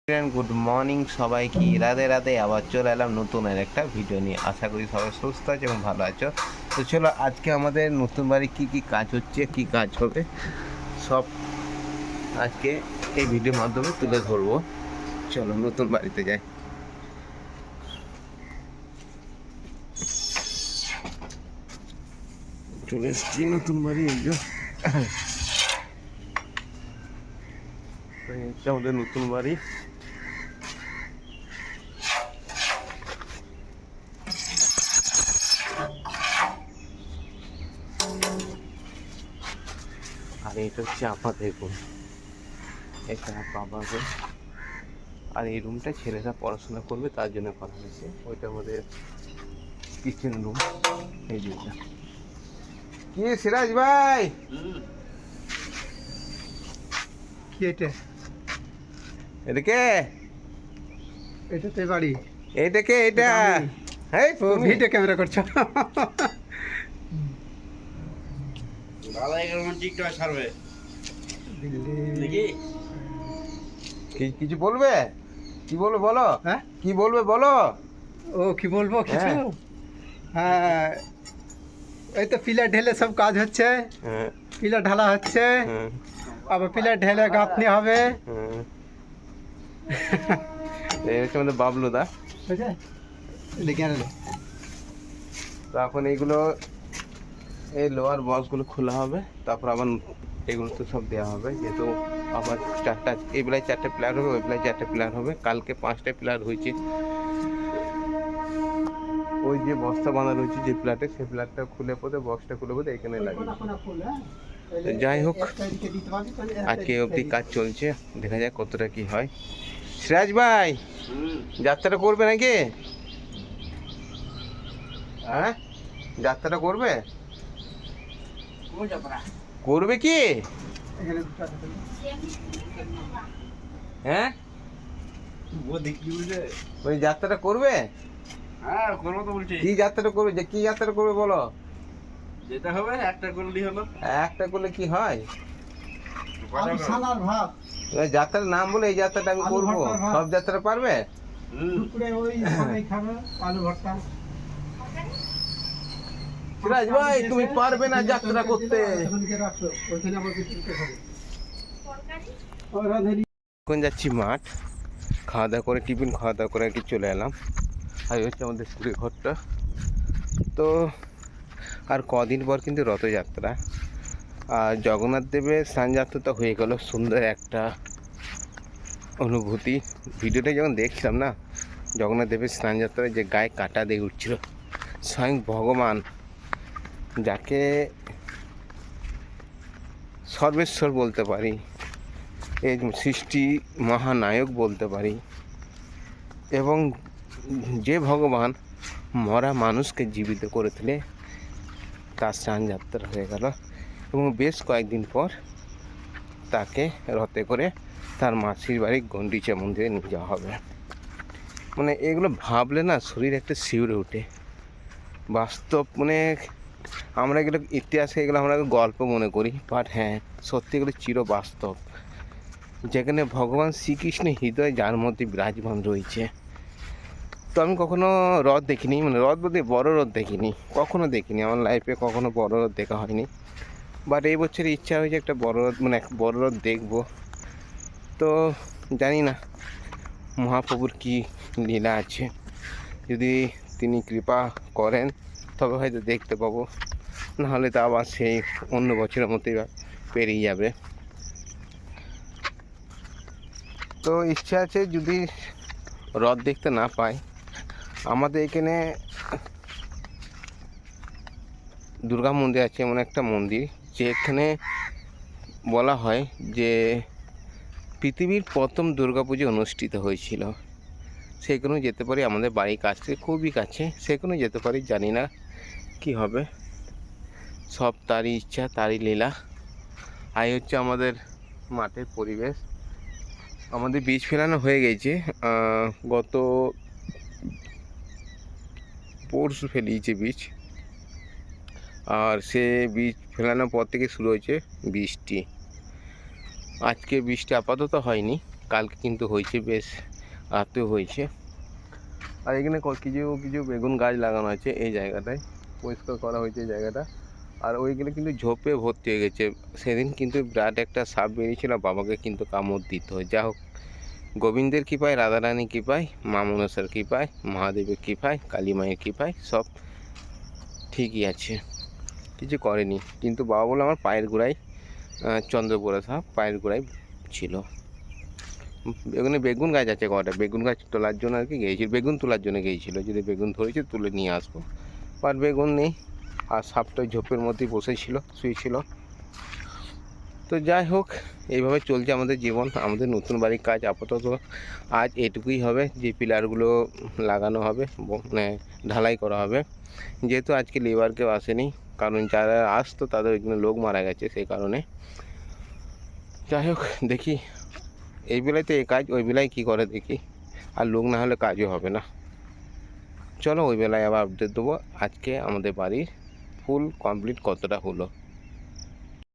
Good morning সবাইকে, রাধে রাধে। আবার চলে এলাম নতুন আর একটা ভিডিও নিয়ে। আশা করি সবাই সুস্থ আছে এবং ভালো আছো। তো চলো, আজকে আমাদের নতুন বাড়ি কী কী কাজ হচ্ছে, কী কাজ হবে, সব আজকে এই ভিডিওর মাধ্যমে তুলে ধরবো। চলো নতুন বাড়িতে যাই। চলে এসছি নতুন বাড়ি, এই যে আমাদের নতুন বাড়ি। আর এটা হচ্ছে আমাদের রুম, এটা বাবা রুম। আর এই রুমটা ছেলেরা পড়াশোনা করবে তার জন্য করা হয়েছে। ওইটা আমাদের কিচেন রুম। এই যেটা কি সিরাজ ভাই, কি এটা? এটাকে এটাতে বাড়ি? এইটাকে এটা এই ও ভিডিও ক্যামেরা করছো? কিছু বলবে? কি বলবে বলো? হ্যাঁ, কি বলবে বলো? ও কি বলবো কিছু? হ্যাঁ। হ্যাঁ, এই তো পিলার ঢেলে সব কাজ হচ্ছে। হ্যাঁ পিলার ঢালা হচ্ছে, হ্যাঁ আবার পিলার ঢেলে গাঁথনি হবে। হ্যাঁ। এই হচ্ছে আমাদের বাবলু দা। বুঝলে? লিখে আনলে তো এখন এইগুলো, এই লোয়ার বক্সগুলো খোলা হবে, তারপর আবার এগুলো তো সব দেওয়া হবে। যেহেতু আবার চারটা, এই বেলায় 4টে প্লেয়ার হবে, ওই বেলায় 4টে প্লেয়ার হবে। কালকে 5টে প্লেয়ার হয়েছে। ওই যে বস্তা বাঁধা রয়েছে যে প্লেয়ারটা, সেই প্লেয়ারটা খুলে পড়ে, বক্সটা খুলে পড়ে এখানে লাগে। তো যাই হোক, আজকে অবধি কাজ চলছে, দেখা যাক কতটা কি হয়। সিরাজ ভাই, যাত্রাটা করবে নাকি? হ্যাঁ, যাত্রাটা করবে? করবে কি? হ্যাঁ, ওই যাত্রাটা করবে? হ্যাঁ করবো তো বলছি। কি যাত্রাটা করবে? যে কি যাত্রা করবে বলো? যেটা হবে একটা করলেই হলো। একটা করলে কি হয়? সানার ভাত, ওই যাত্রার নাম বলে এই যাত্রাটা আমি আলু করবো। ভর্তার ভাত। সব যাত্রা পারবে? দুপুরে ওই সবাই খাবে আলু ভর্তা। সিরাজ ভাই, তুমি পারবে না যাত্রা করতে। এখন যাচ্ছি মাঠ, খাওয়া দাওয়া করে, টিফিন খাওয়া দাওয়া করে আর কি চলে এলাম। আর এই হচ্ছে আমাদের স্কুলের ঘরটা। তো আর কদিন পর কিন্তু রথযাত্রা, আর জগন্নাথ দেবের স্নানযাত্রা তো হয়ে গেল। সুন্দর একটা অনুভূতি। ভিডিওটা যখন দেখছিলাম না, জগন্নাথ দেবের স্নানযাত্রায় যে গায়ে কাঁটা দিয়ে উঠছিল, স্বয়ং ভগবান, যাকে সর্বেশ্বর বলতে পারি, এই সৃষ্টি মহানায়ক বলতে পারি, এবং যে ভগবান মরা মানুষকে জীবিত করে তুলে, তার স্নানযাত্রা হয়ে গেল। এবং বেশ কয়েকদিন পর তাকে রথে করে তার মাসির বাড়ি গন্ডিচা মন্দিরে নিয়ে যাওয়া হবে। মানে এগুলো ভাবলে না শরীর একটা শিউরে ওঠে। বাস্তব, মানে আমরা এগুলো ইতিহাসে, এগুলো আমরা গল্প মনে করি, বাট হ্যাঁ, সত্যি এগুলো চির বাস্তব। যেখানে ভগবান শ্রীকৃষ্ণের হৃদয় যার মধ্যে বিরাজমান রয়েছে। তো আমি কখনো রথ দেখিনি, মানে রথ বলতে বড় রথ দেখিনি, কখনো দেখিনি আমার লাইফে, কখনো বড় রথ দেখা হয়নি। বাট এই বছরের ইচ্ছা হয়েছে একটা বড় রথ, মানে এক বড় রথ দেখবো। তো জানি না মহাপ্রভুর কি লীলা আছে, যদি তিনি কৃপা করেন তবে হয়তো দেখতে পাবো, নাহলে তো আবার সেই অন্য বছরের মতোই পেরিয়ে যাবে। তো ইচ্ছা আছে যদি রথ দেখতে না পাই, আমাদের এখানে দুর্গা মন্দির আছে, এমন একটা মন্দির যেখানে বলা হয় যে পৃথিবীর প্রথম দুর্গাপুজো অনুষ্ঠিত হয়েছিল। সেখানে যেতে পারি, আমাদের বাড়ির কাছ থেকে খুবই কাছে, সেখানে যেতে পারি। জানি না কি হবে, সব তারই ইচ্ছা, তারই লীলা। এই হচ্ছে আমাদের মাঠের পরিবেশ। আমাদের বীজ ফেলানো হয়ে গেছে, গত পরশু ফেলিয়েছে বীজ। আর সে বীজ ফেলানোর পর থেকে শুরু হয়েছে বৃষ্টি। আজকে বৃষ্টি আপাতত হয়নি, কালকে কিন্তু হয়েছে, বেশ রাতেও হয়েছে। আর এখানে কিছু কিছু বেগুন গাছ লাগানো আছে এই জায়গাটায়, পরিষ্কার করা হয়েছে এই জায়গাটা। আর ওইগুলো কিন্তু ঝোপে ভর্তি হয়ে গেছে। সেদিন কিন্তু বিরাট একটা সাপ বেরিয়েছিল, বাবাকে কিন্তু কামড় দিতে হয়। যা হোক, গোবিন্দের কৃপায়, রাধারানীর কৃপায়, মা মনসার কৃপায়, মহাদেবের কৃপায়, কালী মায়ের কৃপায় সব ঠিকই আছে, কিছু করেনি। কিন্তু বাবা বলে আমার পায়ের গোড়ায় চন্দ্রপুরা সাপ পায়ের গোড়ায় ছিল। এখানে বেগুন গাছ আছে কটা, বেগুন গাছ তোলার জন্য আর কি গিয়েছিল, বেগুন তোলার জন্য গিয়েছিল, যদি বেগুন ধরেছে তুলে নিয়ে আসবো। বাট বেগুন নেই, আর সাপটা ঝোপের মধ্যেই বসেছিল, শুয়েছিল। তো যাই হোক, এইভাবে চলছে আমাদের জীবন, আমাদের নতুন বাড়ির কাজ আপাতত আজ এটুকুই হবে। যে পিলারগুলো লাগানো হবে, মানে ঢালাই করা হবে, যেহেতু আজকে লেবার কেউ আসেনি, কারণ যারা আসতো তাদের ওইখানে লোক মারা গেছে, সেই কারণে। যাই হোক, দেখি এই বেলায় তো এই কাজ, ওই বেলায় কী করে দেখি, আর লোক না হলে কাজও হবে না। চলো ওই বেলায় আবার আপডেট দেবো আজকে আমাদের বাড়ির ফুল কমপ্লিট কতটা হলো।